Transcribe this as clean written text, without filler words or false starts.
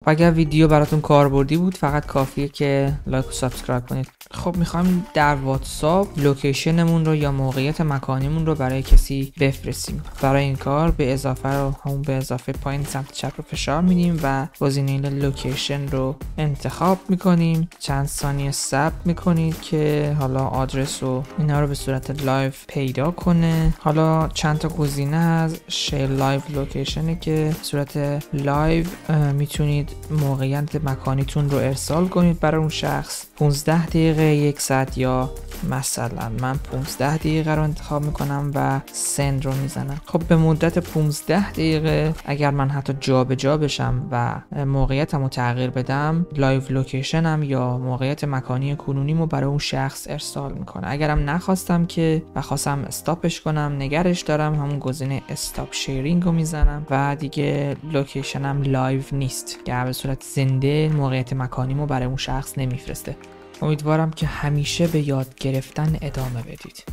و اگر ویدیو براتون کاربردی بود فقط کافیه که لایک و سابسکرایب کنید. خب میخوایم در واتساپ لوکیشنمون رو یا موقعیت مکانیمون رو برای کسی بفرستیم. برای این کار به اضافه پایین سمت چپ رو فشار میدیم و گزینه لوکیشن رو انتخاب میکنیم. چند ثانیه صبر میکنید که حالا آدرس و اینا رو به صورت لایو پیدا کنه. حالا چند تا گزینه از شیر لایو لوکیشنه که به صورت لایو میتونید موقعیت مکانیتون رو ارسال کنید برای اون شخص. 15 دقیقه، 1 ساعت، یا مثلا من 15 دقیقه رو انتخاب میکنم و سند رو میزنم. خب به مدت 15 دقیقه اگر من حتی جابجا بشم و موقعیتم رو تغییر بدم، لایو لوکیشنم یا موقعیت مکانی کنونیمو برای اون شخص ارسال میکنه. اگرم نخواستم که و خواستم استاپش کنم، نگرش دارم، همون گزینه استاپ شیرینگ رو میزنم و دیگه لوکیشنم لایو نیست که به صورت زنده موقعیت مکانیمو برای اون شخص نمیفرسته. امیدوارم که همیشه به یاد گرفتن ادامه بدید.